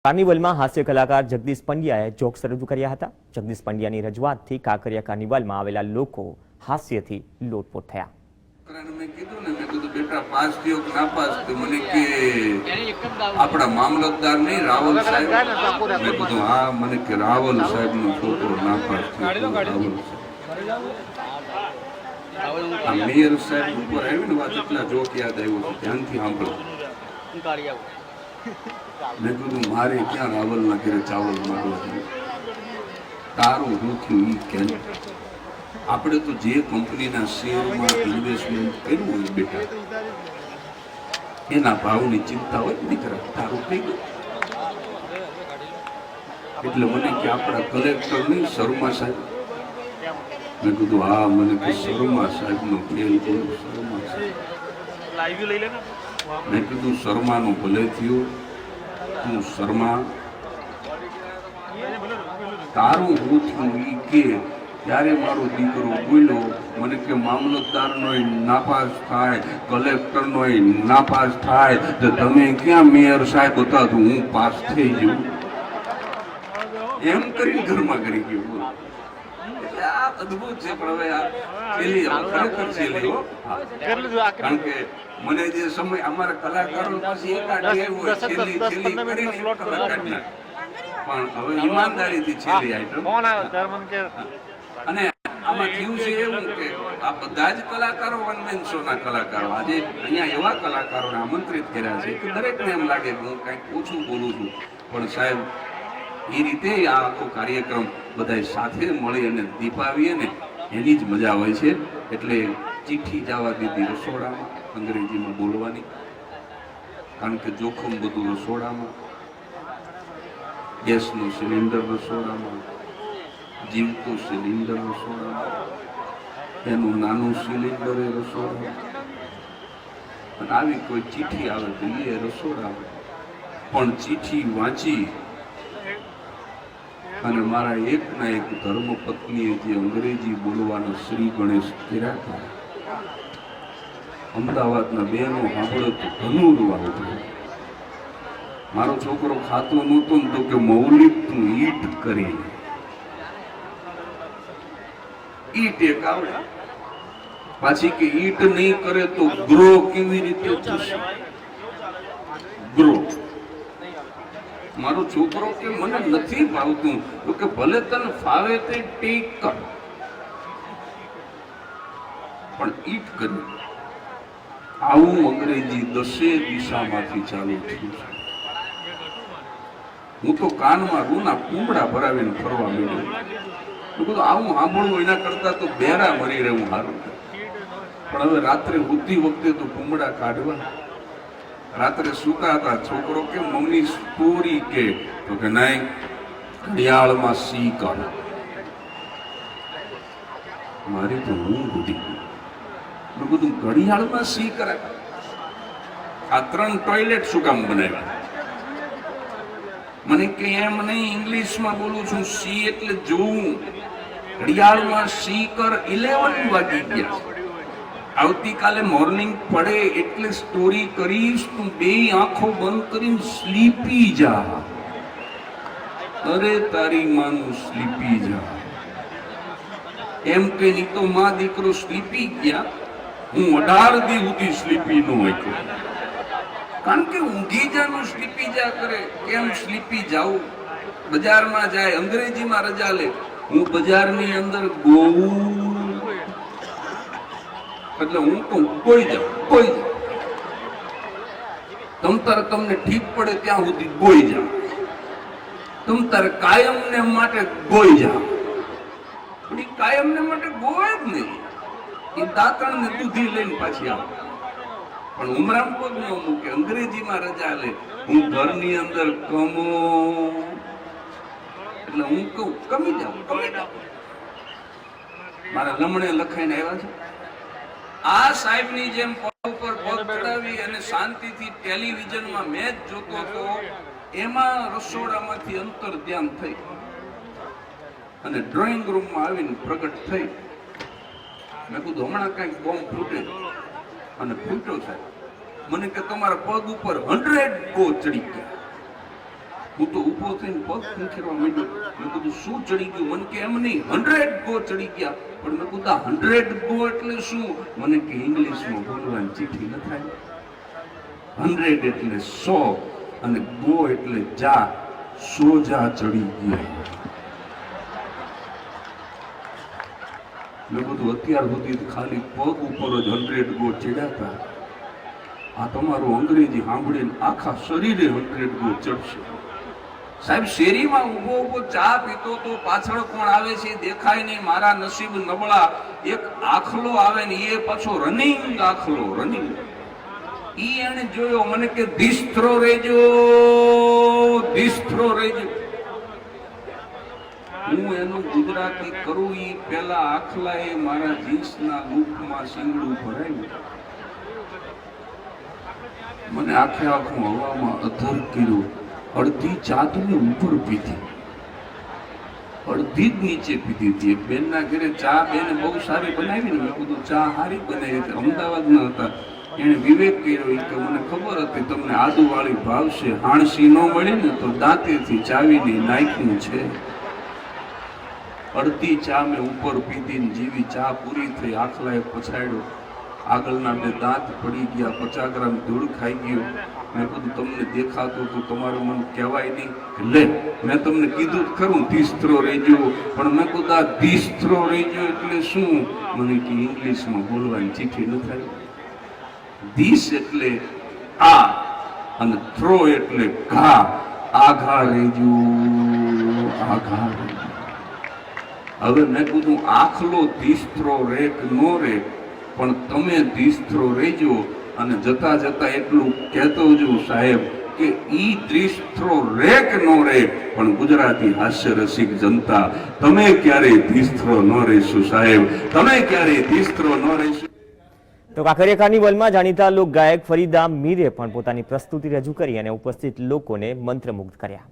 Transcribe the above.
કાર્નિવલમાં હાસ્ય કલાકાર જગદીશ પંડ્યાએ જોક્સ રજૂ કર્યા હતા। જગદીશ પંડ્યાની રજૂઆતથી કાંકરિયા કાર્નિવલમાં આવેલા લોકો હાસ્યથી લોટપોટ થયા। મેં કીધું ને, મેં કીધું બેટા પાસ થયો કે ના પાસ થયો, મને કે આપણા મામલતદાર નહીં રાવલ સાહેબ, મેં કીધું હા, મને કે રાવલ સાહેબ નો છોકરો ના પાસ થયો, રાવલ સાહેબ આ મેયર સાહેબ ઉપર આવી ને વાત એટલા જોક યાદ આવ્યો છે, ધ્યાનથી સાંભળો। મેં કીધું મારે ક્યાં રાવલના ઘરે ચાવલ માંગવા છે, તારું શું થયું ઈ કે આપણે તો જે કંપનીના શેરમાં ઇન્વેસ્ટમેન્ટ કર્યું હોય બેટા એના ભાવની ચિંતા હોય દીકરા, તારું થઈ ગયું। એટલે મને કે આપણા કલેક્ટર નહીં શર્મા સાહેબ, મેં કીધું હા, મને કે શર્મા સાહેબ નો ખેલ બોલું, શર્મા સાહેબ। મેં કીધું શર્માનું ભલે થયું, તું શર્મા તારું હું થયું ઈ કે ત્યારે મારો દીકરો બોલ્યો, મને કે મામલતદારનો નાપાસ થાય, કલેક્ટરનો નાપાસ થાય, તો તમે ક્યાં મેયર સાહેબ હતા તો હું પાસ થઈ જઉં, એમ કરીને ઘરમાં કરી ગયો। આ અદભુત છે, પણ હવે આ છેલ્લી ખરેખર છેલ્લી હો, કારણ કે મને જે સમય અમારા કલાકારો પાસે એકાદ હોય છેલ્લી છેલ્લી કરીને પણ હવે ઈમાનદારીથી છેલ્લી આઈટમ। અને આમાં થયું છે એવું કે આ બધા જ કલાકારો વન મેન શો ના કલાકારો આજે અહીંયા એવા કલાકારોને આમંત્રિત કર્યા છે કે દરેકને એમ લાગે કે હું કંઈક ઓછું બોલું છું, પણ સાહેબ એ રીતે આ આખો કાર્યક્રમ બધા સાથે મળી અને દીપાવીએ ને એની જ મજા હોય છે। એટલે ચિઠ્ઠી જવા દીધી રસોડામાં અંગ્રેજીમાં બોલવાની, કારણ કે જોખમ બધું રસોડામાં, ગેસનો સિલિન્ડર રસોડામાં, જીવતો સિલિન્ડર રસોડામાં, એનું નાનું સિલિન્ડર એ રસોડામાં, અને આવી કોઈ ચિઠ્ઠી આવે તો એ રસોડામાં। પણ ચિઠ્ઠી વાંચી અને મારા એકના એક ધર્મપત્નીએ જે અંગ્રેજી બોલવાના શ્રી ગણેશ કર્યા હતા, અમદાવાદના બહેનો સાંભળે તો ધનુરવા ઉઠે। મારો છોકરો ખાતો નહોતો ને તો કે મૌલિક તું ઈટ કરી, ઈટ એક આવડે, પાછી કે ઈટ નહીં કરે તો ગ્રો કેવી રીતે થશે, ગ્રો। મારો છોકરો કે મને નથી ભાવતું, તો કે ભલે તને ફાવે તે ટેક કર, પણ ઈટ કરી। આવું અંગ્રેજી 10 દિશામાંથી ચાલુ થયું છે। હું તો કાનમાં રૂના કુંબડા ભરાવીને ફરવા માંડ્યો, બધું આવું સાંભળવું એના કરતા તો બેરા મરી રહેવું સારું। પણ હવે રાત્રે ઉઠતી વખતે તો કુંબડા કાઢવા, રાત્રે સુતા હતા, છોકરો કે મમ્મી સ્ટોરી કે, તો કે નહીં ઘડિયાળમાં સી કર, મારી તો ઊંઘ ઉડી ગઈ। મેં બધું ઘડિયાળમાં સી કરે, આ 3 ટોયલેટ શું કામ બનાવ્યા? મને કે એમ નહીં, ઇંગ્લિશમાં બોલું છું, સી એટલે જોવું, ઘડિયાળમાં સી કર 11 વાગી ગયા। આવતીકાલે મોર્નિંગ પડે એટલે સ્ટોરી કરીશ, તું 2 આંખો બંધ કરીને સ્લીપી જા। અરે તારી માનું સ્લીપી જા એમ કે નહીં તો માં દીકરો સ્લીપી ગયા, હું 18 દી સુધી સ્લીપી ન હોય, કારણ કે ઊંઘી જાનું સ્લીપી જા કરે। કેમ સ્લીપી જાઉં? બજારમાં જાય, અંગ્રેજીમાં રજા લે, હું બજારની અંદર ગોવું એટલે હું તો કોઈ જાઉં, તમ તારે તમને ઠીક પડે ત્યાં સુધી ગોઈ જા, તમ તારે કાયમ ને માટે ગોઈ જા, પણ એ કાયમ ને માટે ગોય જ નહીં, એ દાંતણ ને દૂધી લઈને પાછી આવે। પણ ઉમરામ પગ ન મૂકે, અંગ્રેજીમાં રજા લે, હું ઘરની અંદર કમો એટલે હું કહું કમી જાઉં, મારા લમણે લખાઈને આવ્યા છે। આ સાહેબની જેમ પગ ઉપર પગ ચડાવી અને શાંતિથી ટેલિવિઝનમાં મેચ જોતો હતો, એમાં રસોડામાંથી અંતર ધ્યાન થઈ અને ડ્રોઈંગ રૂમમાં આવીને પ્રગટ થઈ। મેં કીધું હમણાં કઈક બોમ્બ ફૂટે, અને ફૂટ્યો સાહેબ। મને કે તમારા પગ ઉપર 100 ગો ચડી ગયા। હું તો ઊભો થઈને પગ ખંખેરવા માંડ્યો. મેં કીધું શું ચડી ગયું? મને કે એમ નહીં, 100 ગો ચડી ગયા. પણ મેં કીધું 100 ગો એટલે શું? મને કે ઇંગ્લિશમાં બોલવાની ચીઠી ન થાય. 100 એટલે 100 અને ગો એટલે જા. 100 જા ચડી ગયા. મેં કીધું અત્યાર સુધી ખાલી પગ ઉપર જ 100 ગો ચડ્યા હતા. આ તમારું અંગ્રેજી સાંભળીને આખા શરીરે 100 ગો ચડશે. સાહેબ, શેરીમાં ઊભો ઊભો ચા પીતો તો પાછળ કોણ આવે છે દેખાય નહીં. મારા નસીબ નબળા, એક આખલો આવે ને એ પાછો રનિંગ આખલો, રનિંગ. ઈ એને જોયો, મને કે દિસ્ત્રો રેજો, દિસ્ત્રો રેજો. હું એનું ગુજરાતી કરું ઈ પેલા આખલાએ મારા જીન્સના લૂપમાં શીંગડું ભરાયું. મને આખે આખું હવામાં અધર કર્યું. અડધી ચા તો મેં ઉપર પીધી, અડધી જ નીચે પીધી હતી. બેનના ઘરે ચા બેને બહુ સારી બનાવી ને. મેં કીધું ચા સારી બનાવી હતી, અમદાવાદના હતા. એને વિવેક કર્યો કે મને ખબર હતી તમને આદુવાળી ભાવશે, હાણસી ન મળી ને તો દાંતેથી ચાવીને નાખ્યું છે. અડધી ચા મેં ઉપર પીધી ને જેવી ચા પૂરી થઈ આખલાએ પછાડ્યો. આગળના 2 દાંત પડી ગયા, 50 ગ્રામ ધૂળ ખાઈ ગયો. મેં કીધું તમને દેખાતું તો તમારું મન કહેવાય નહીં. લે, મેં તમને કીધું ખરું દિસ્ત્રો રહેજો, પણ મેં કીધું આ દિસ્ત્રો રહેજો એટલે શું? મને કે ઇંગ્લિશમાં બોલવાની ચીઠી ન થાય. દિસ એટલે આ અને થ્રો એટલે ઘા. આઘા રહેજો, આઘા રહેજો. હવે મેં કીધું આખલો દિસ્ત્રો રે કે નો રે, પણ તમે દિસ્ત્રો રહેજો. અને જતા જતા એટલું કહેતો જઉં સાહેબ કે ઈ દિસ્ત્રો રે કે નો રે, પણ ગુજરાતી હાસ્ય રસિક જનતા, તમે ક્યારેય દિસ્ત્રો ન રહેશો સાહેબ, તમે ક્યારેય દિસ્ત્રો ન રહેશો. તો કાંકરિયા કાર્નિવલમાં જાણીતા લોક ગાયક ફરીદા મીરે પણ પોતાની પ્રસ્તુતિ રજૂ કરી અને ઉપસ્થિત લોકોને મંત્રમુગ્ધ કર્યા.